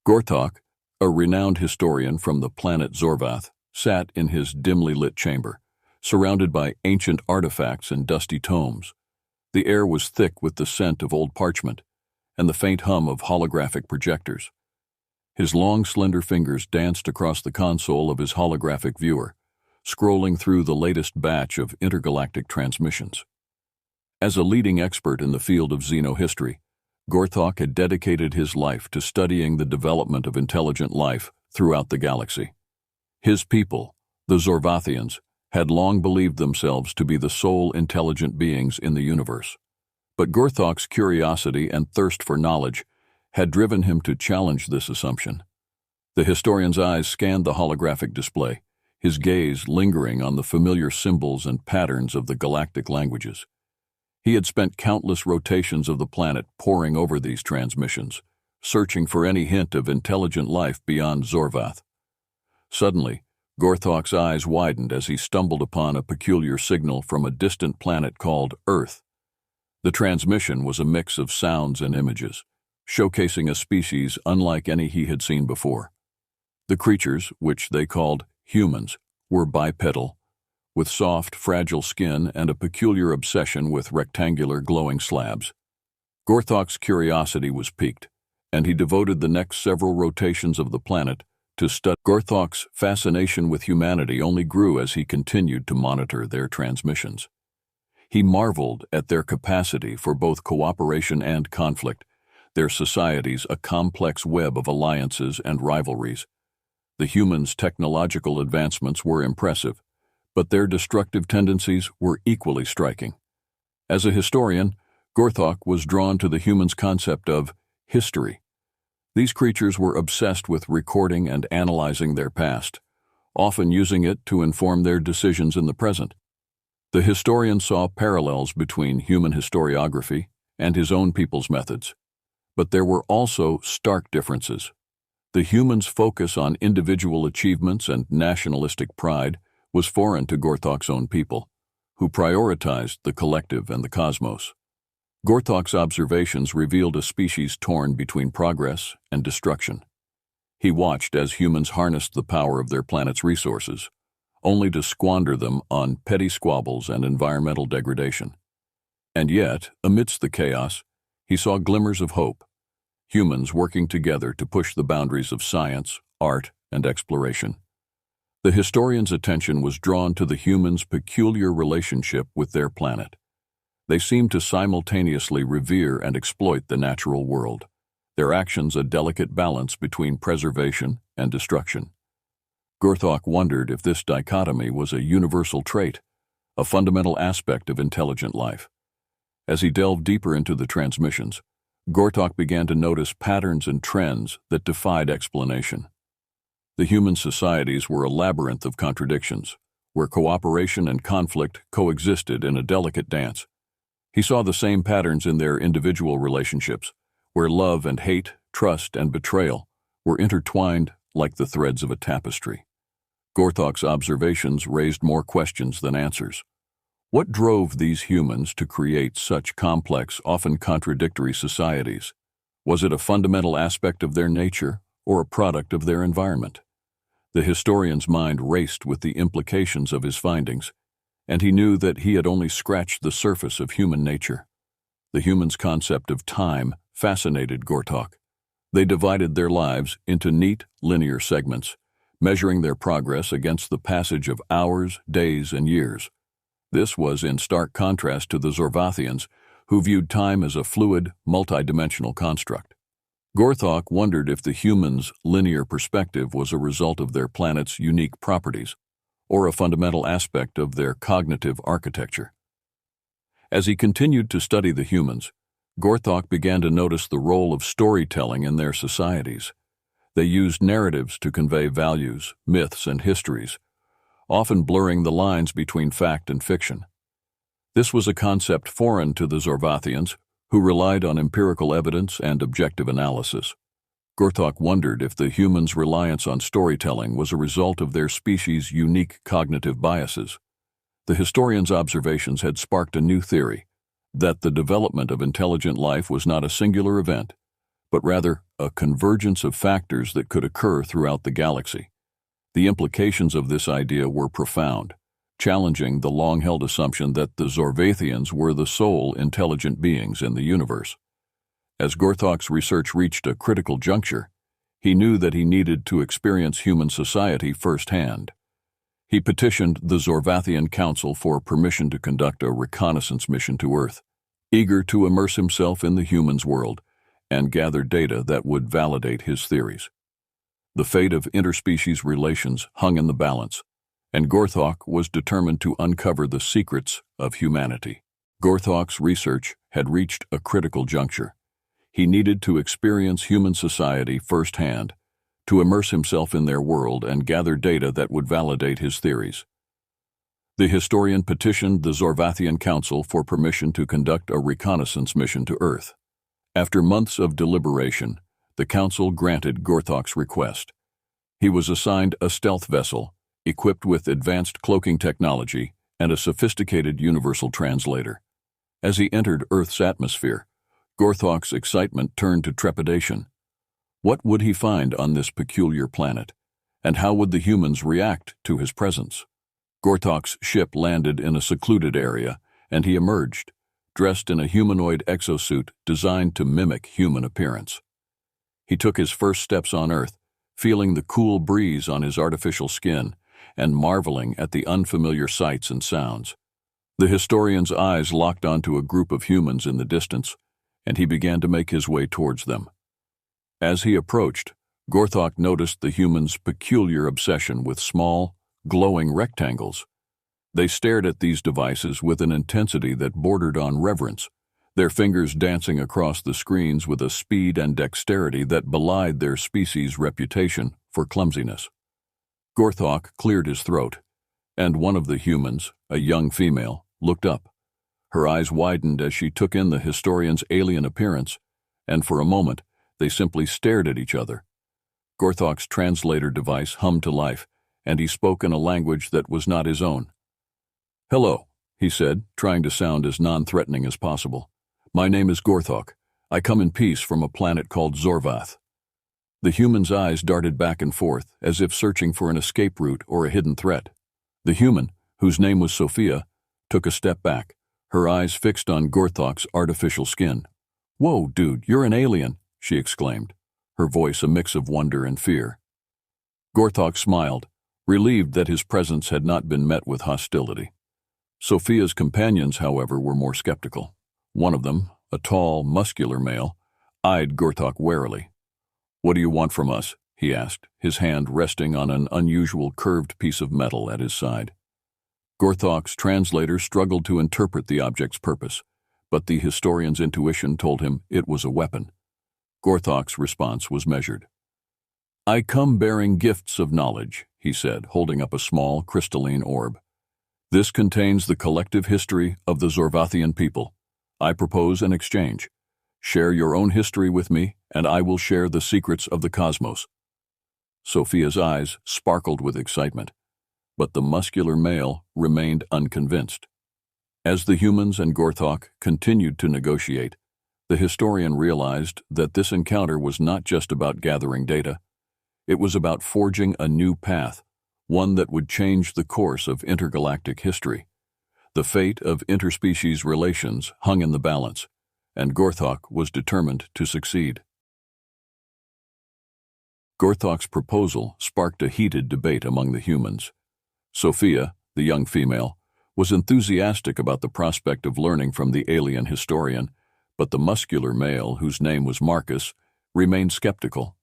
Gorthok, a renowned historian from the planet Zorbath, sat in his dimly lit chamber, surrounded by ancient artifacts and dusty tomes. The air was thick with the scent of old parchment and the faint hum of holographic projectors. His long, slender fingers danced across the console of his holographic viewer, scrolling through the latest batch of intergalactic transmissions. As a leading expert in the field of Xeno history, Gorthok had dedicated his life to studying the development of intelligent life throughout the galaxy. His people, the Zorbathians, had long believed themselves to be the sole intelligent beings in the universe. But Gorthok's curiosity and thirst for knowledge had driven him to challenge this assumption. The historian's eyes scanned the holographic display, his gaze lingering on the familiar symbols and patterns of the galactic languages. He had spent countless rotations of the planet poring over these transmissions, searching for any hint of intelligent life beyond Zorbath. Suddenly, Gorthok's eyes widened as he stumbled upon a peculiar signal from a distant planet called Earth. The transmission was a mix of sounds and images, showcasing a species unlike any he had seen before. The creatures, which they called humans, were bipedal, with soft, fragile skin and a peculiar obsession with rectangular glowing slabs. Gorthok's curiosity was piqued, and he devoted the next several rotations of the planet to study. Gorthok's fascination with humanity only grew as he continued to monitor their transmissions. He marveled at their capacity for both cooperation and conflict, their societies a complex web of alliances and rivalries. The humans' technological advancements were impressive, but their destructive tendencies were equally striking. As a historian, Gorthok was drawn to the humans' concept of history. These creatures were obsessed with recording and analyzing their past, often using it to inform their decisions in the present. The historian saw parallels between human historiography and his own people's methods, but there were also stark differences. The humans' focus on individual achievements and nationalistic pride was foreign to Gorthok's own people, who prioritized the collective and the cosmos. Gorthok's observations revealed a species torn between progress and destruction. He watched as humans harnessed the power of their planet's resources, only to squander them on petty squabbles and environmental degradation. And yet, amidst the chaos, he saw glimmers of hope, humans working together to push the boundaries of science, art, and exploration. The historian's attention was drawn to the humans' peculiar relationship with their planet. They seemed to simultaneously revere and exploit the natural world, their actions a delicate balance between preservation and destruction. Gorthok wondered if this dichotomy was a universal trait, a fundamental aspect of intelligent life. As he delved deeper into the transmissions, Gorthok began to notice patterns and trends that defied explanation. The human societies were a labyrinth of contradictions, where cooperation and conflict coexisted in a delicate dance. He saw the same patterns in their individual relationships, where love and hate, trust and betrayal were intertwined like the threads of a tapestry. Gorthok's observations raised more questions than answers. What drove these humans to create such complex, often contradictory societies? Was it a fundamental aspect of their nature or a product of their environment? The historian's mind raced with the implications of his findings, and he knew that he had only scratched the surface of human nature. The humans' concept of time fascinated Gorthok. They divided their lives into neat, linear segments, measuring their progress against the passage of hours, days, and years. This was in stark contrast to the Zorbathians, who viewed time as a fluid, multidimensional construct. Gorthok wondered if the humans' linear perspective was a result of their planet's unique properties, or a fundamental aspect of their cognitive architecture. As he continued to study the humans, Gorthok began to notice the role of storytelling in their societies. They used narratives to convey values, myths, and histories, often blurring the lines between fact and fiction. This was a concept foreign to the Zorbathians, who relied on empirical evidence and objective analysis. Gorthok wondered if the humans' reliance on storytelling was a result of their species' unique cognitive biases. The historian's observations had sparked a new theory, that the development of intelligent life was not a singular event, but rather a convergence of factors that could occur throughout the galaxy. The implications of this idea were profound, challenging the long-held assumption that the Zorvathians were the sole intelligent beings in the universe. As Gorthok's research reached a critical juncture, he knew that he needed to experience human society firsthand. He petitioned the Zorvathian Council for permission to conduct a reconnaissance mission to Earth, eager to immerse himself in the humans' world and gather data that would validate his theories. The fate of interspecies relations hung in the balance, and Gorthok was determined to uncover the secrets of humanity. Gorthok's research had reached a critical juncture. He needed to experience human society firsthand, to immerse himself in their world and gather data that would validate his theories. The historian petitioned the Zorvathian Council for permission to conduct a reconnaissance mission to Earth. After months of deliberation, the Council granted Gorthok's request. He was assigned a stealth vessel, equipped with advanced cloaking technology and a sophisticated universal translator. As he entered Earth's atmosphere, Gorthok's excitement turned to trepidation. What would he find on this peculiar planet, and how would the humans react to his presence? Gorthok's ship landed in a secluded area, and he emerged, dressed in a humanoid exosuit designed to mimic human appearance. He took his first steps on Earth, feeling the cool breeze on his artificial skin and marveling at the unfamiliar sights and sounds. The historian's eyes locked onto a group of humans in the distance, and he began to make his way towards them. As he approached, Gorthok noticed the humans' peculiar obsession with small, glowing rectangles. They stared at these devices with an intensity that bordered on reverence, their fingers dancing across the screens with a speed and dexterity that belied their species' reputation for clumsiness. Gorthok cleared his throat, and one of the humans, a young female, looked up. Her eyes widened as she took in the historian's alien appearance, and for a moment they simply stared at each other. Gorthok's translator device hummed to life, and he spoke in a language that was not his own. "Hello," he said, trying to sound as non-threatening as possible. "My name is Gorthok. I come in peace from a planet called Zorbath." The human's eyes darted back and forth, as if searching for an escape route or a hidden threat. The human, whose name was Sophia, took a step back, her eyes fixed on Gorthok's artificial skin. "Whoa, dude, you're an alien," she exclaimed, her voice a mix of wonder and fear. Gorthok smiled, relieved that his presence had not been met with hostility. Sophia's companions, however, were more skeptical. One of them, a tall, muscular male, eyed Gorthok warily. "What do you want from us?" he asked, his hand resting on an unusual curved piece of metal at his side. Gorthok's translator struggled to interpret the object's purpose, but the historian's intuition told him it was a weapon. Gorthok's response was measured. "I come bearing gifts of knowledge," he said, holding up a small, crystalline orb. "This contains the collective history of the Zorvathian people. I propose an exchange. Share your own history with me, and I will share the secrets of the cosmos." Sophia's eyes sparkled with excitement, but the muscular male remained unconvinced. As the humans and Gorthok continued to negotiate, the historian realized that this encounter was not just about gathering data. It was about forging a new path, one that would change the course of intergalactic history. The fate of interspecies relations hung in the balance, and Gorthok was determined to succeed. Gorthok's proposal sparked a heated debate among the humans. Sophia, the young female, was enthusiastic about the prospect of learning from the alien historian, but the muscular male, whose name was Marcus, remained skeptical.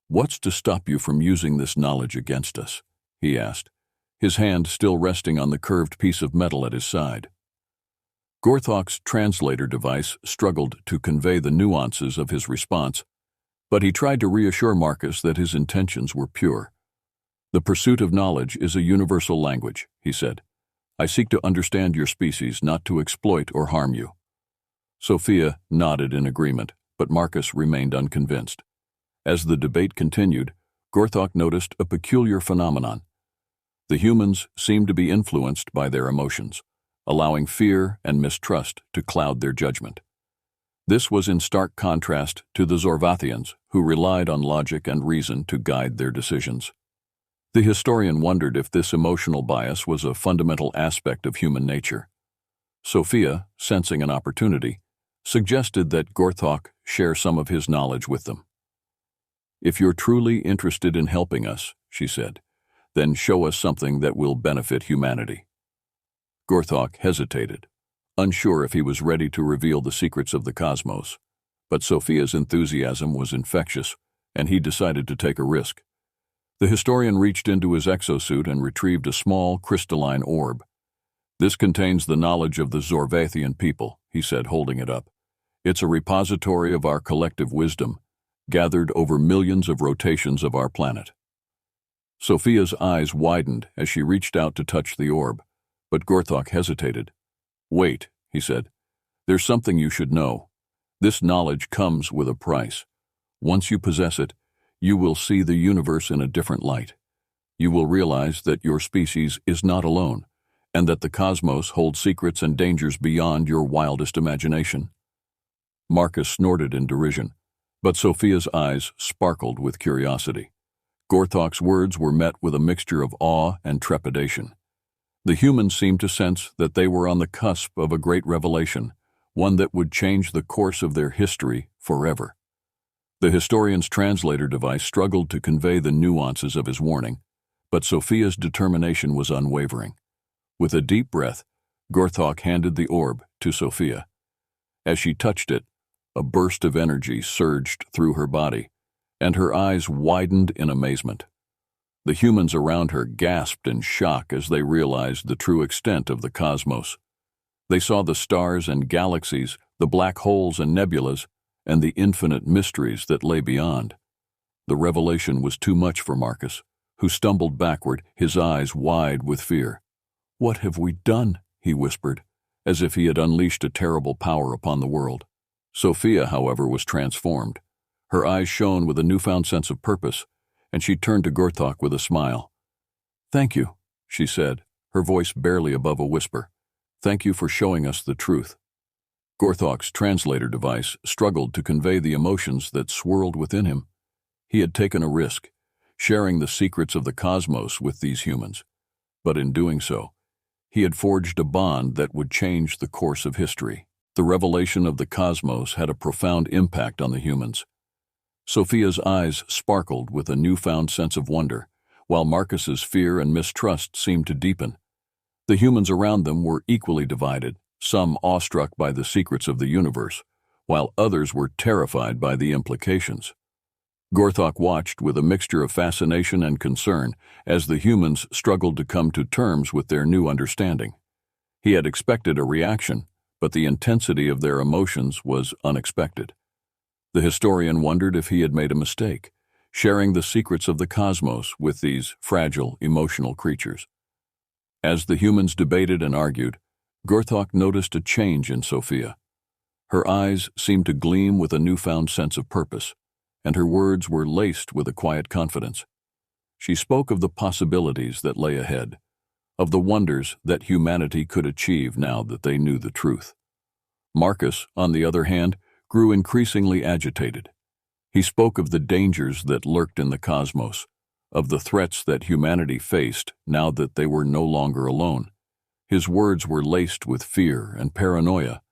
"What's to stop you from using this knowledge against us?" he asked, his hand still resting on the curved piece of metal at his side. Gorthok's translator device struggled to convey the nuances of his response, but he tried to reassure Marcus that his intentions were pure. "The pursuit of knowledge is a universal language," he said. "I seek to understand your species, not to exploit or harm you." Sophia nodded in agreement, but Marcus remained unconvinced. As the debate continued, Gorthok noticed a peculiar phenomenon. The humans seemed to be influenced by their emotions, allowing fear and mistrust to cloud their judgment. This was in stark contrast to the Zorvathians, who relied on logic and reason to guide their decisions. The historian wondered if this emotional bias was a fundamental aspect of human nature. Sophia, sensing an opportunity, suggested that Gorthok share some of his knowledge with them. "If you're truly interested in helping us," she said, "then show us something that will benefit humanity." Gorthok hesitated, unsure if he was ready to reveal the secrets of the cosmos. But Sophia's enthusiasm was infectious, and he decided to take a risk. The historian reached into his exosuit and retrieved a small, crystalline orb. "This contains the knowledge of the Zorvathian people," he said, holding it up. "It's a repository of our collective wisdom, gathered over millions of rotations of our planet." Sophia's eyes widened as she reached out to touch the orb, but Gorthok hesitated. "Wait," he said. "There's something you should know. This knowledge comes with a price. Once you possess it, you will see the universe in a different light. You will realize that your species is not alone, and that the cosmos holds secrets and dangers beyond your wildest imagination." Marcus snorted in derision, but Sophia's eyes sparkled with curiosity. Gorthok's words were met with a mixture of awe and trepidation. The humans seemed to sense that they were on the cusp of a great revelation, one that would change the course of their history forever. The historian's translator device struggled to convey the nuances of his warning, but Sophia's determination was unwavering. With a deep breath, Gorthok handed the orb to Sophia. As she touched it, a burst of energy surged through her body, and her eyes widened in amazement. The humans around her gasped in shock as they realized the true extent of the cosmos. They saw the stars and galaxies, the black holes and nebulas, and the infinite mysteries that lay beyond. The revelation was too much for Marcus, who stumbled backward, his eyes wide with fear. "What have we done?" he whispered, as if he had unleashed a terrible power upon the world. Sophia, however, was transformed. Her eyes shone with a newfound sense of purpose, and she turned to Gorthok with a smile. "Thank you," she said, her voice barely above a whisper. "Thank you for showing us the truth." Gorthok's translator device struggled to convey the emotions that swirled within him. He had taken a risk, sharing the secrets of the cosmos with these humans, but in doing so, he had forged a bond that would change the course of history. The revelation of the cosmos had a profound impact on the humans. Sophia's eyes sparkled with a newfound sense of wonder, while Marcus's fear and mistrust seemed to deepen. The humans around them were equally divided, some awestruck by the secrets of the universe, while others were terrified by the implications. Gorthok watched with a mixture of fascination and concern as the humans struggled to come to terms with their new understanding. He had expected a reaction, but the intensity of their emotions was unexpected. The historian wondered if he had made a mistake, sharing the secrets of the cosmos with these fragile, emotional creatures. As the humans debated and argued, Gorthok noticed a change in Sophia. Her eyes seemed to gleam with a newfound sense of purpose, and her words were laced with a quiet confidence. She spoke of the possibilities that lay ahead, of the wonders that humanity could achieve now that they knew the truth. Marcus, on the other hand, grew increasingly agitated. He spoke of the dangers that lurked in the cosmos, of the threats that humanity faced now that they were no longer alone. His words were laced with fear and paranoia,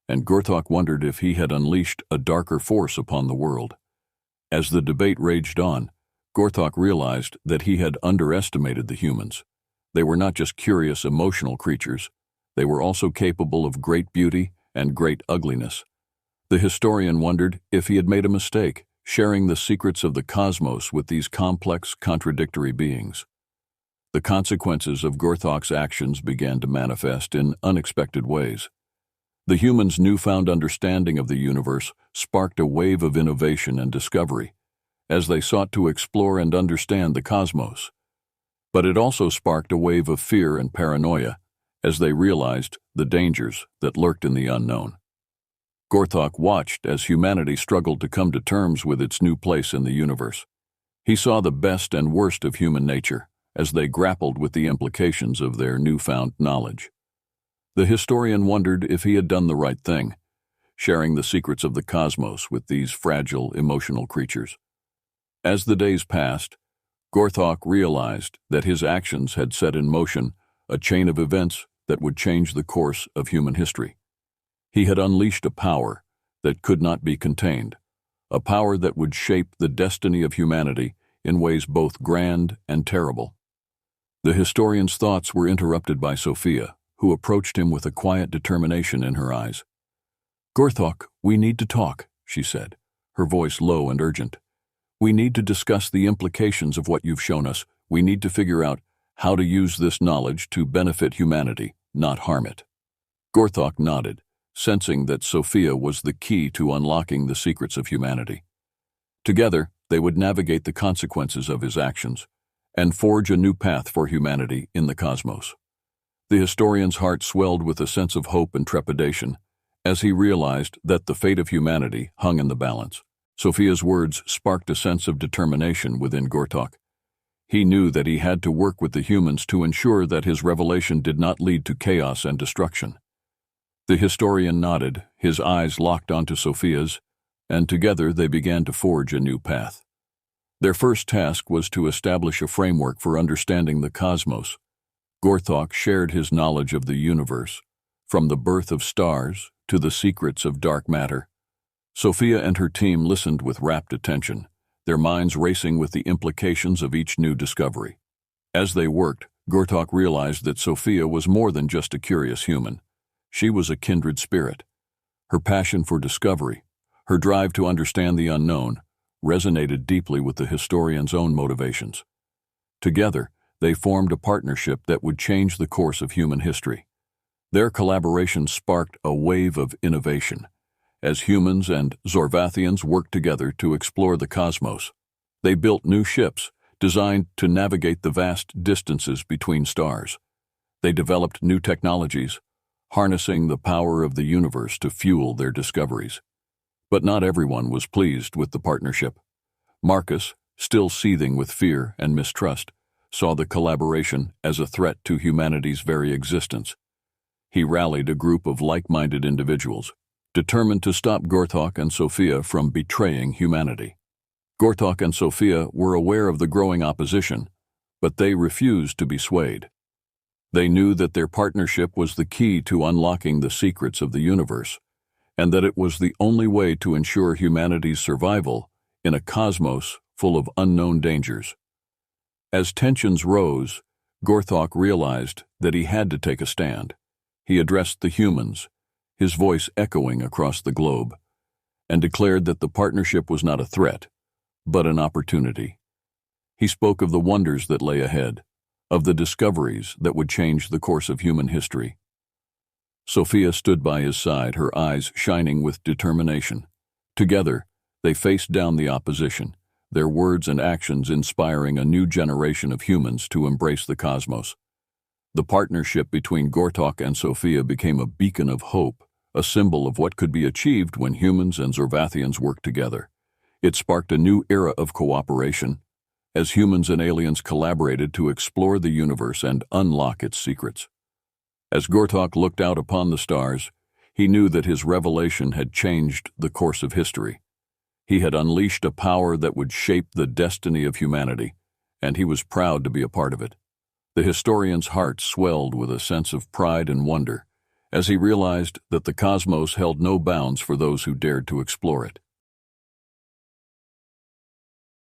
and Gorthok wondered if he had unleashed a darker force upon the world. As the debate raged on, Gorthok realized that he had underestimated the humans. They were not just curious, emotional creatures. They were also capable of great beauty and great ugliness. The historian wondered if he had made a mistake, sharing the secrets of the cosmos with these complex, contradictory beings. The consequences of Gorthok's actions began to manifest in unexpected ways. The humans' newfound understanding of the universe sparked a wave of innovation and discovery as they sought to explore and understand the cosmos. But it also sparked a wave of fear and paranoia as they realized the dangers that lurked in the unknown. Gorthok watched as humanity struggled to come to terms with its new place in the universe. He saw the best and worst of human nature as they grappled with the implications of their newfound knowledge. The historian wondered if he had done the right thing, sharing the secrets of the cosmos with these fragile, emotional creatures. As the days passed, Gorthok realized that his actions had set in motion a chain of events that would change the course of human history. He had unleashed a power that could not be contained, a power that would shape the destiny of humanity in ways both grand and terrible. The historian's thoughts were interrupted by Sophia, who approached him with a quiet determination in her eyes. "Gorthok, we need to talk," she said, her voice low and urgent. "We need to discuss the implications of what you've shown us. We need to figure out how to use this knowledge to benefit humanity, not harm it." Gorthok nodded, sensing that Sophia was the key to unlocking the secrets of humanity. Together, they would navigate the consequences of his actions and forge a new path for humanity in the cosmos. The historian's heart swelled with a sense of hope and trepidation as he realized that the fate of humanity hung in the balance. Sophia's words sparked a sense of determination within Gorthok. He knew that he had to work with the humans to ensure that his revelation did not lead to chaos and destruction. The historian nodded, his eyes locked onto Sophia's, and together they began to forge a new path. Their first task was to establish a framework for understanding the cosmos. Gorthok shared his knowledge of the universe, from the birth of stars to the secrets of dark matter. Sophia and her team listened with rapt attention, their minds racing with the implications of each new discovery. As they worked, Gorthok realized that Sophia was more than just a curious human. She was a kindred spirit. Her passion for discovery, her drive to understand the unknown, resonated deeply with the historian's own motivations. Together, they formed a partnership that would change the course of human history. Their collaboration sparked a wave of innovation. As humans and Zorbathians worked together to explore the cosmos, they built new ships designed to navigate the vast distances between stars. They developed new technologies, harnessing the power of the universe to fuel their discoveries. But not everyone was pleased with the partnership. Marcus, still seething with fear and mistrust, saw the collaboration as a threat to humanity's very existence. He rallied a group of like-minded individuals, determined to stop Gorthok and Sophia from betraying humanity. Gorthok and Sophia were aware of the growing opposition, but they refused to be swayed. They knew that their partnership was the key to unlocking the secrets of the universe, and that it was the only way to ensure humanity's survival in a cosmos full of unknown dangers. As tensions rose, Gorthok realized that he had to take a stand. He addressed the humans, his voice echoing across the globe, and declared that the partnership was not a threat, but an opportunity. He spoke of the wonders that lay ahead, of the discoveries that would change the course of human history. Sophia stood by his side, her eyes shining with determination. Together, they faced down the opposition, their words and actions inspiring a new generation of humans to embrace the cosmos. The partnership between Gorthok and Sophia became a beacon of hope, a symbol of what could be achieved when humans and Zorbathians worked together. It sparked a new era of cooperation, as humans and aliens collaborated to explore the universe and unlock its secrets. As Gorthok looked out upon the stars, he knew that his revelation had changed the course of history. He had unleashed a power that would shape the destiny of humanity, and he was proud to be a part of it. The historian's heart swelled with a sense of pride and wonder, as he realized that the cosmos held no bounds for those who dared to explore it.